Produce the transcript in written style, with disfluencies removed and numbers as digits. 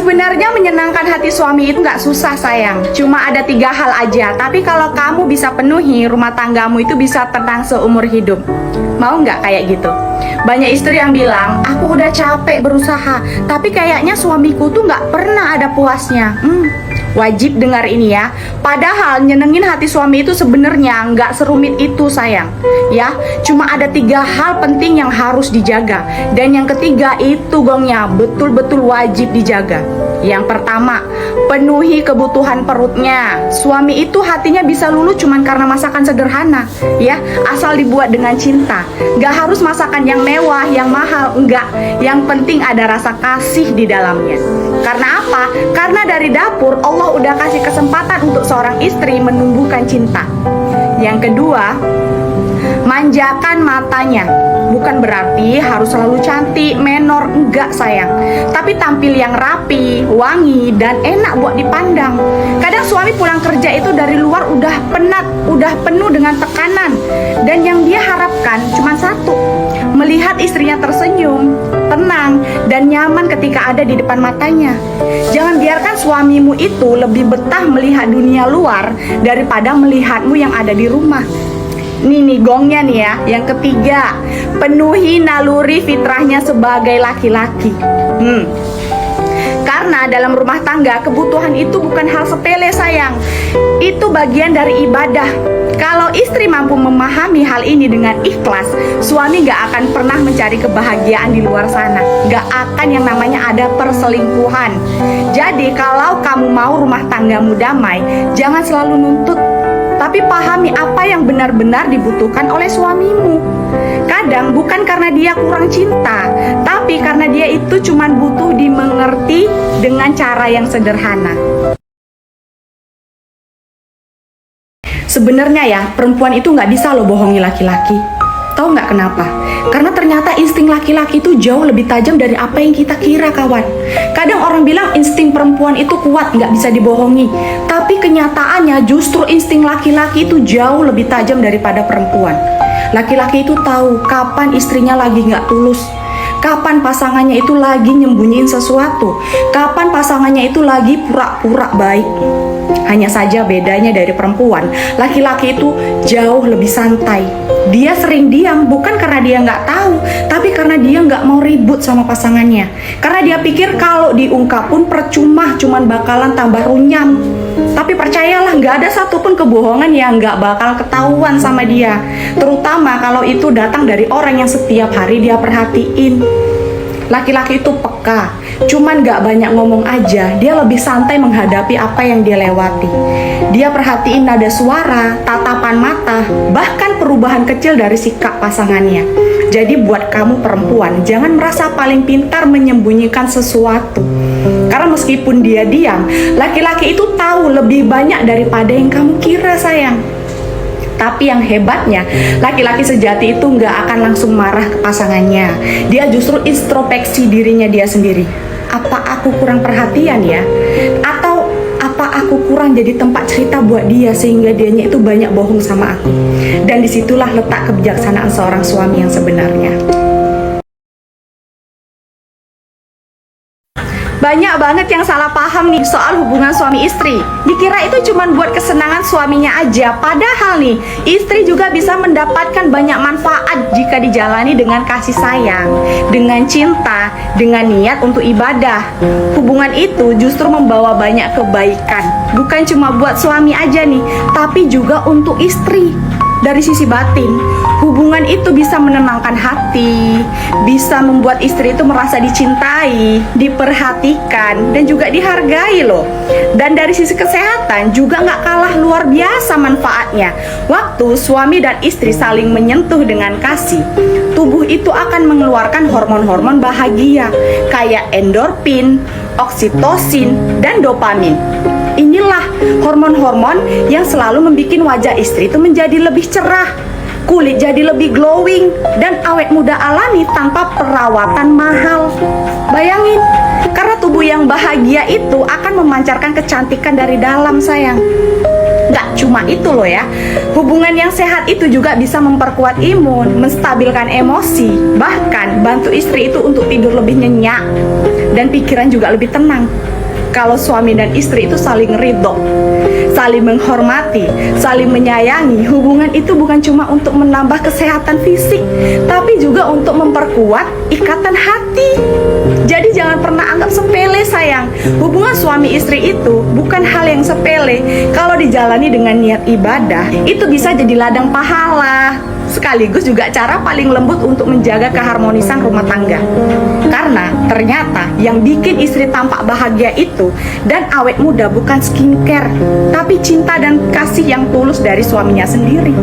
Sebenarnya menyenangkan hati suami itu nggak susah sayang. Cuma ada 3 hal aja. Tapi kalau kamu bisa penuhi, rumah tanggamu itu bisa tenang seumur hidup. Mau nggak kayak gitu? Banyak istri yang bilang, aku udah capek berusaha, tapi kayaknya suamiku tuh nggak pernah ada puasnya. Wajib dengar ini ya. Padahal nyenengin hati suami itu sebenarnya nggak serumit itu sayang. Ya, cuma ada 3 hal penting yang harus dijaga. Dan yang ketiga itu gongnya betul-betul wajib dijaga. Yang pertama, penuhi kebutuhan perutnya. Suami itu hatinya bisa luluh cuman karena masakan sederhana, ya, asal dibuat dengan cinta. Gak harus masakan yang mewah, yang mahal, enggak. Yang penting ada rasa kasih di dalamnya. Karena apa? Karena dari dapur Allah udah kasih kesempatan untuk seorang istri menumbuhkan cinta. Yang kedua, manjakan matanya. Bukan berarti harus selalu cantik, menor, enggak sayang. Tapi tampil yang rapi, wangi, dan enak buat dipandang. Kadang suami pulang kerja itu dari luar udah penat, udah penuh dengan tekanan. Dan yang dia harapkan cuma satu, melihat istrinya tersenyum, tenang, dan nyaman ketika ada di depan matanya. Jangan biarkan suamimu itu lebih betah melihat dunia luar daripada melihatmu yang ada di rumah. Nih gongnya nih ya. Yang ketiga, penuhi naluri fitrahnya sebagai laki-laki. Karena dalam rumah tangga kebutuhan itu bukan hal sepele sayang. Itu bagian dari ibadah. Kalau istri mampu memahami hal ini dengan ikhlas, suami gak akan pernah mencari kebahagiaan di luar sana. Gak akan yang namanya ada perselingkuhan. Jadi kalau kamu mau rumah tanggamu damai, jangan selalu nuntut, tapi pahami apa yang benar-benar dibutuhkan oleh suamimu. Kadang bukan karena dia kurang cinta, tapi karena dia itu cuma butuh dimengerti dengan cara yang sederhana. Sebenarnya ya, perempuan itu nggak bisa loh bohongi laki-laki. Tahu nggak kenapa? Karena ternyata insting laki-laki itu jauh lebih tajam dari apa yang kita kira, kawan. Kadang orang bilang insting perempuan itu kuat, nggak bisa dibohongi. Tapi kenyataannya justru insting laki-laki itu jauh lebih tajam daripada perempuan. Laki-laki itu tahu kapan istrinya lagi nggak tulus, kapan pasangannya itu lagi nyembunyiin sesuatu, kapan pasangannya itu lagi pura-pura baik. Hanya saja bedanya dari perempuan, laki-laki itu jauh lebih santai. Dia sering diam bukan karena dia nggak tahu, tapi karena dia nggak mau ribut sama pasangannya. Karena dia pikir kalau diungkap pun percuma, cuman bakalan tambah runyam. Tapi percayalah, nggak ada satupun kebohongan yang nggak bakal ketahuan sama dia. Terutama kalau itu datang dari orang yang setiap hari dia perhatiin. Laki-laki itu peka, cuman gak banyak ngomong aja. Dia lebih santai menghadapi apa yang dia lewati. Dia perhatiin nada suara, tatapan mata, bahkan perubahan kecil dari sikap pasangannya. Jadi buat kamu perempuan, jangan merasa paling pintar menyembunyikan sesuatu. Karena meskipun dia diam, laki-laki itu tahu lebih banyak daripada yang kamu kira sayang. Tapi yang hebatnya, laki-laki sejati itu nggak akan langsung marah ke pasangannya. Dia justru introspeksi dirinya dia sendiri. Apa aku kurang perhatian ya? Atau apa aku kurang jadi tempat cerita buat dia sehingga dianya itu banyak bohong sama aku? Dan disitulah letak kebijaksanaan seorang suami yang sebenarnya. Banyak banget yang salah paham nih soal hubungan suami istri. Dikira itu cuma buat kesenangan suaminya aja. Padahal nih, istri juga bisa mendapatkan banyak manfaat jika dijalani dengan kasih sayang, dengan cinta, dengan niat untuk ibadah. Hubungan itu justru membawa banyak kebaikan. Bukan cuma buat suami aja nih, tapi juga untuk istri. Dari sisi batin, hubungan itu bisa menenangkan hati, bisa membuat istri itu merasa dicintai, diperhatikan, dan juga dihargai loh. Dan dari sisi kesehatan juga nggak kalah luar biasa manfaatnya. Waktu suami dan istri saling menyentuh dengan kasih, tubuh itu akan mengeluarkan hormon-hormon bahagia kayak endorfin, oksitosin, dan dopamin. Inilah hormon-hormon yang selalu membuat wajah istri itu menjadi lebih cerah, kulit jadi lebih glowing, dan awet muda alami tanpa perawatan mahal. Bayangin, karena tubuh yang bahagia itu akan memancarkan kecantikan dari dalam sayang. Gak cuma itu loh ya, hubungan yang sehat itu juga bisa memperkuat imun, menstabilkan emosi, bahkan bantu istri itu untuk tidur lebih nyenyak dan pikiran juga lebih tenang. kalau suami dan istri itu saling ridho, saling menghormati, saling menyayangi. Hubungan itu bukan cuma untuk menambah kesehatan fisik, tapi juga untuk memperkuat ikatan hati. Jadi jangan pernah anggap sepele sayang. Hubungan suami istri itu bukan hal yang sepele. Kalau dijalani dengan niat ibadah, itu bisa jadi ladang pahala, sekaligus juga cara paling lembut untuk menjaga keharmonisan rumah tangga. Karena ternyata yang bikin istri tampak bahagia itu dan awet muda bukan skincare, tapi cinta dan kasih yang tulus dari suaminya sendiri.